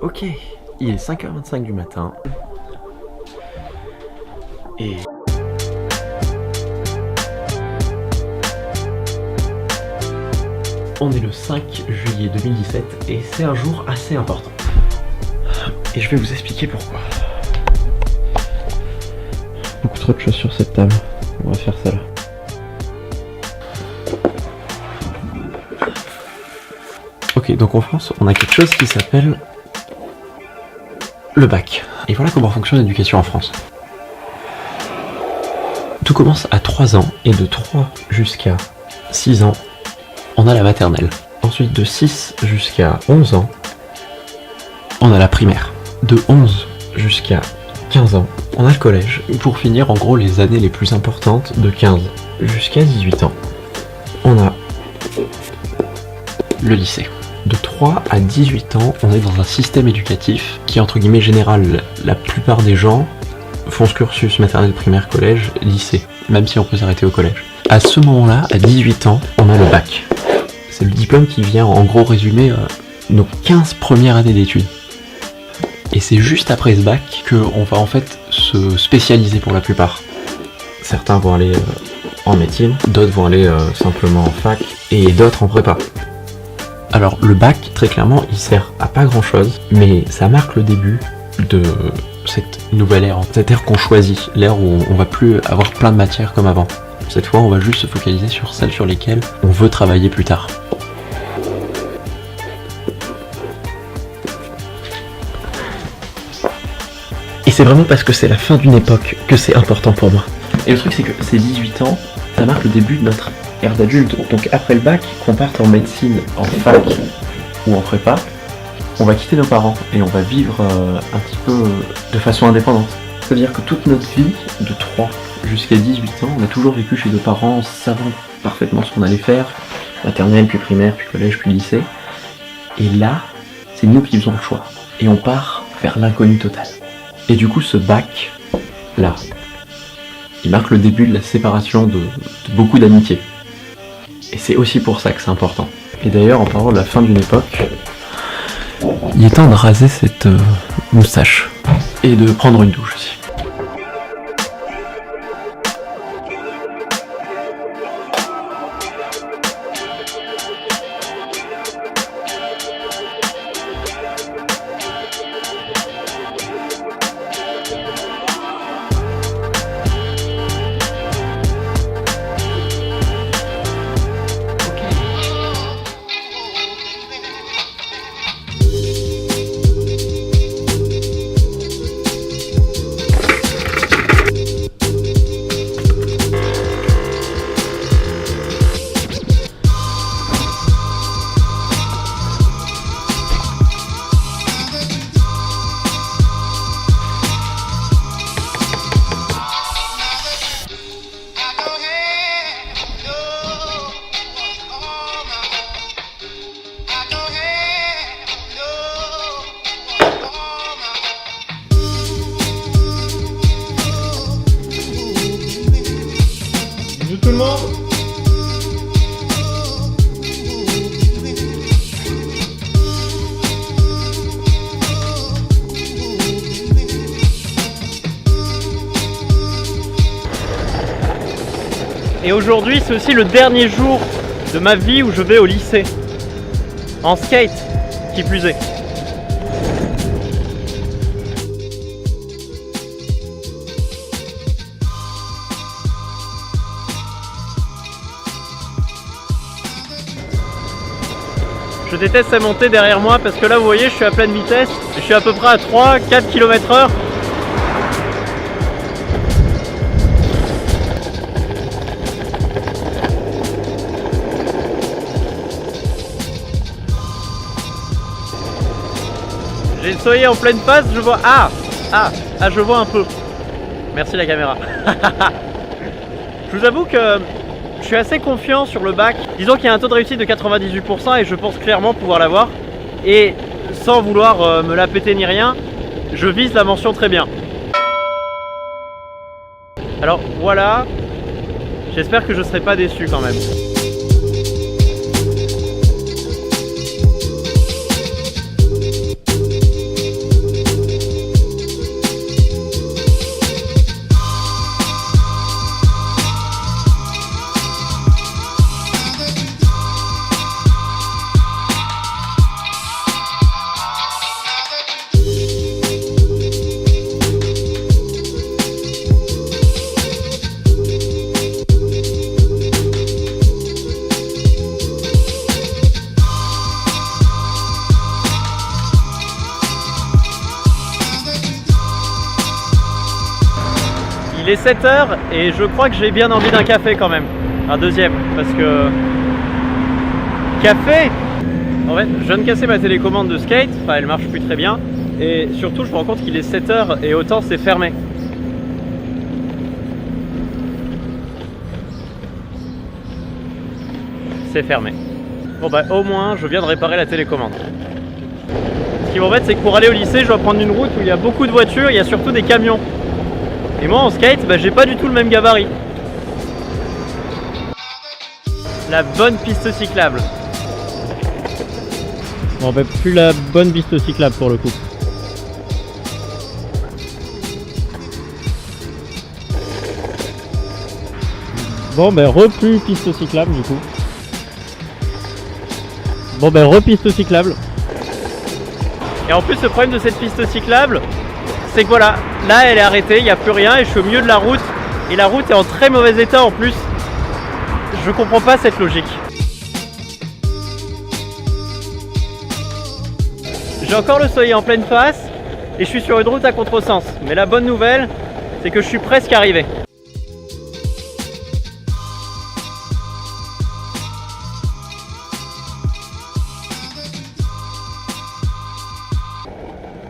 Ok, il est 5h25 du matin. Et... on est le 5 juillet 2017 et c'est un jour assez important. Et je vais vous expliquer pourquoi. Beaucoup trop de choses sur cette table. On va faire ça là. Ok, donc en France, on a quelque chose qui s'appelle le bac. Et voilà comment fonctionne l'éducation en France. Tout commence à 3 ans et de 3 jusqu'à 6 ans, on a la maternelle. Ensuite, de 6 jusqu'à 11 ans, on a la primaire. De 11 jusqu'à 15 ans, on a le collège. Pour finir, en gros, les années les plus importantes, de 15 jusqu'à 18 ans, on a le lycée. De 3 à 18 ans, on est dans un système éducatif qui est entre guillemets général. La plupart des gens font ce cursus maternelle, primaire, collège, lycée, même si on peut s'arrêter au collège. À ce moment-là, à 18 ans, on a le bac. C'est le diplôme qui vient en gros résumer nos 15 premières années d'études. Et c'est juste après ce bac qu'on va en fait se spécialiser pour la plupart. Certains vont aller en médecine, d'autres vont aller simplement en fac, et d'autres en prépa. Alors le bac, très clairement, il sert à pas grand chose, mais ça marque le début de cette nouvelle ère, cette ère qu'on choisit, l'ère où on va plus avoir plein de matières comme avant. Cette fois, on va juste se focaliser sur celles sur lesquelles on veut travailler plus tard. Et c'est vraiment parce que c'est la fin d'une époque que c'est important pour moi. Et le truc, c'est que ces 18 ans, ça marque le début de notre ère d'adulte. Donc après le bac, qu'on parte en médecine, en fac ou en prépa, on va quitter nos parents et on va vivre un petit peu de façon indépendante. C'est-à-dire que toute notre vie, de 3 jusqu'à 18 ans, on a toujours vécu chez nos parents, savant parfaitement ce qu'on allait faire, maternelle, puis primaire, puis collège, puis lycée. Et là, c'est nous qui faisons le choix. Et on part vers l'inconnu total. Et du coup, ce bac, là, il marque le début de la séparation de beaucoup d'amitiés. Et c'est aussi pour ça que c'est important. Et d'ailleurs, en parlant de la fin d'une époque, il est temps de raser cette moustache. Et de prendre une douche aussi. Tout le monde. Et aujourd'hui, c'est aussi le dernier jour de ma vie où je vais au lycée. En skate, qui plus est. Je déteste cette montée derrière moi parce que là vous voyez je suis à pleine vitesse, je suis à peu près à 3-4 km/h. J'ai le soleil en pleine face, je vois... je vois un peu. Merci la caméra. Je vous avoue que je suis assez confiant sur le bac. Disons qu'il y a un taux de réussite de 98% et je pense clairement pouvoir l'avoir. Et sans vouloir me la péter ni rien, je vise la mention très bien. Alors voilà, j'espère que je ne serai pas déçu quand même. Il est 7h et je crois que j'ai bien envie d'un café quand même. Un deuxième, parce que... Café! En fait, je viens de casser ma télécommande de skate, enfin elle marche plus très bien. Et surtout, je me rends compte qu'il est 7h et autant c'est fermé. C'est fermé. Bon bah au moins, je viens de réparer la télécommande. Ce qui m'embête, c'est que pour aller au lycée, je dois prendre une route où il y a beaucoup de voitures, il y a surtout des camions. Et moi en skate, bah, j'ai pas du tout le même gabarit. La bonne piste cyclable. Bon bah plus la bonne piste cyclable pour le coup. Bon ben plus piste cyclable du coup. Bon ben piste cyclable. Et en plus le problème de cette piste cyclable, c'est que voilà, là elle est arrêtée, il n'y a plus rien et je suis au milieu de la route. Et la route est en très mauvais état en plus. Je comprends pas cette logique. J'ai encore le soleil en pleine face et je suis sur une route à contresens. Mais la bonne nouvelle, c'est que je suis presque arrivé.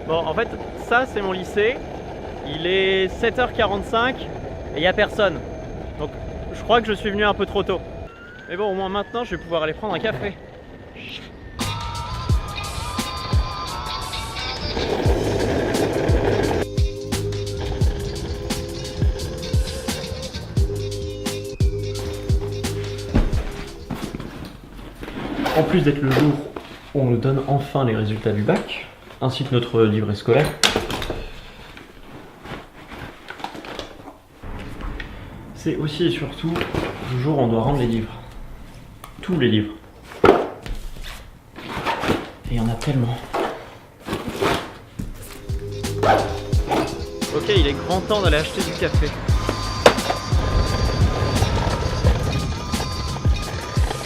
Bon, en fait, ça c'est mon lycée. Il est 7h45 et il n'y a personne. Donc je crois que je suis venu un peu trop tôt. Mais bon, au moins maintenant, je vais pouvoir aller prendre un café. En plus d'être le jour où on nous donne enfin les résultats du bac, ainsi que notre livret scolaire, c'est aussi et surtout le jour où on doit rendre les livres. Tous les livres. Et il y en a tellement. Ok, il est grand temps d'aller acheter du café.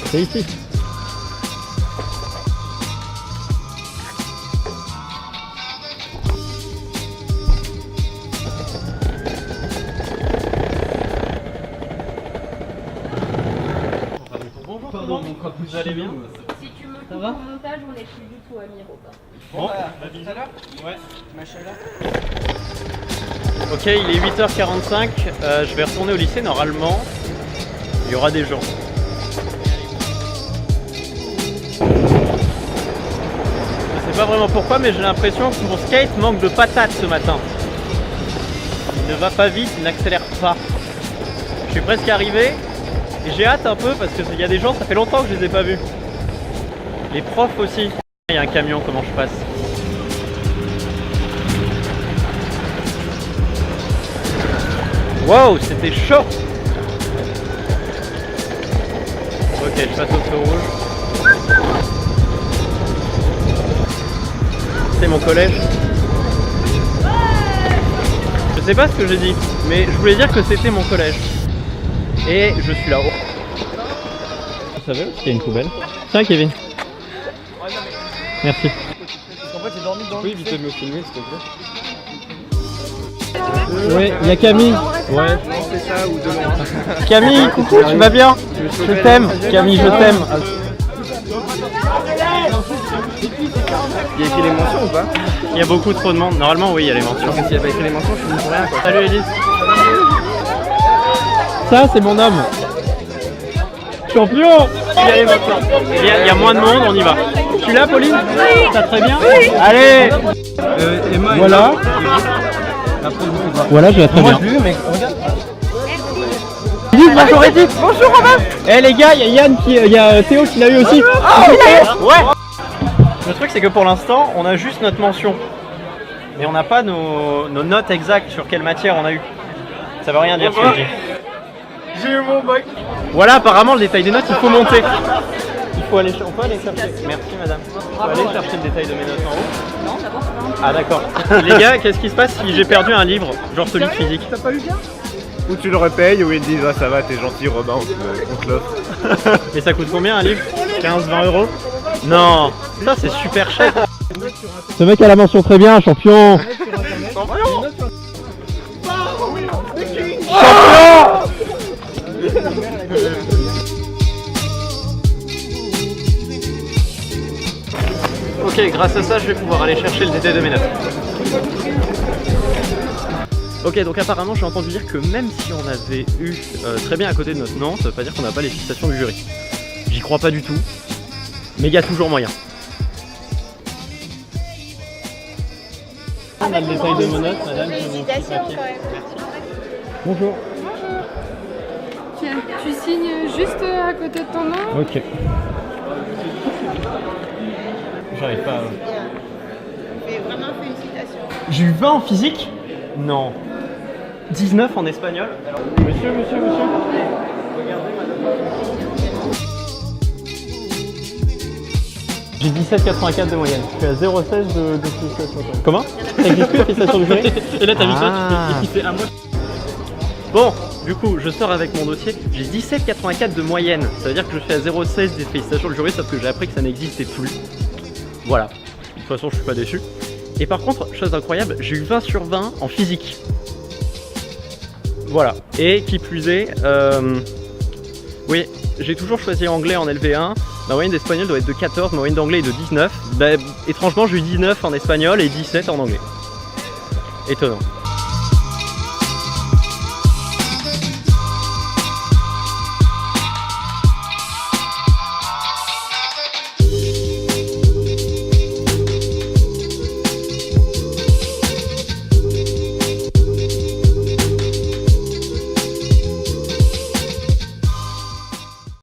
C'est ici. Pardon, vous allez bien? Si tu me coupes au montage, on n'est plus du tout amis, Robin. Bon, tout à l'heure? Ouais. Ok, il est 8h45, je vais retourner au lycée, normalement, il y aura des gens. Je sais pas vraiment pourquoi, mais j'ai l'impression que mon skate manque de patates ce matin. Il ne va pas vite, il n'accélère pas. Je suis presque arrivé. Et j'ai hâte un peu parce qu'il y a des gens, ça fait longtemps que je les ai pas vus. Les profs aussi. Il y a un camion, comment je passe? Wow, c'était chaud! Ok, je passe au feu rouge. C'est mon collège. Je sais pas ce que j'ai dit, mais je voulais dire que c'était mon collège. Et je suis là-haut. Vous savez où il y a une poubelle? Tiens Kevin. Merci. En fait j'ai dormi dans le... Oui, évitez de me filmer s'il te plaît. Oui, il y a Camille. Ouais. C'est ça ou de loin. Camille, coucou, tu vas bien? Je t'aime. Camille, je t'aime. Il y a écrit les mentions ou pas? Il y a beaucoup trop de monde. Normalement oui, il y a les mentions. S'il n'y a pas écrit les mentions, je suis venu pour rien quoi. Salut Elise. Ça c'est mon homme. Champion. Il y a moins de monde, on y va. Tu es là Pauline? Oui. Ça très bien? Oui. Allez. Emma, voilà. Voilà, je la très bien. Moi je l'ai eu, mais regarde. Edith, bonjour Edith. Bonjour Robin. Eh les gars, il y a Yann il y a Théo qui l'a eu aussi. Ouais. Le truc c'est que pour l'instant, on a juste notre mention. Mais on n'a pas nos notes exactes sur quelle matière on a eu. Ça veut rien dire ce que je dis. J'ai eu mon bac. Voilà, apparemment le détail des notes, il faut monter. On peut aller chercher. Merci madame. On peut aller chercher le détail de mes notes en haut. Non, d'abord, c'est pas un... Ah d'accord. Les gars, qu'est-ce qui se passe si j'ai perdu un livre, genre celui de physique? T'as pas eu bien? Ou tu le repayes ou ils te disent ah ça va, t'es gentil Robin, on te l'offre. Mais ça coûte combien un livre? 15-20 euros? Non, ça c'est super cher. Ce mec a la mention très bien, champion. Ok, grâce à ça, je vais pouvoir aller chercher le détail de mes notes. Ok, donc apparemment j'ai entendu dire que même si on avait eu très bien à côté de notre nom, ça veut pas dire qu'on n'a pas les fixations du jury. J'y crois pas du tout, mais il y a toujours moyen. On a le détail de nos notes, madame. Félicitations quand même. Bonjour. Tiens, tu signes juste à côté de ton nom. Ok. J'arrive pas à... Mais vraiment félicitations. J'ai eu 20 en physique? Non. 19 en espagnol. Alors, monsieur. Regardez, madame. J'ai 17,84 de moyenne. Je suis à 0,16 de fixation. Comment? Ça existe plus la fixation du jury? Et là, t'as vu ça? Tu fais à moi. Bon, du coup, je sors avec mon dossier. J'ai 17,84 de moyenne. Ça veut dire que je suis à 0,16 des félicitations du jury, sauf que j'ai appris que ça n'existait plus. Voilà. De toute façon, je suis pas déçu. Et par contre, chose incroyable, j'ai eu 20 sur 20 en physique. Voilà. Et qui plus est, oui, j'ai toujours choisi anglais en LV1. Ma moyenne d'espagnol doit être de 14, ma moyenne d'anglais est de 19. Bah, étrangement, j'ai eu 19 en espagnol et 17 en anglais. Étonnant.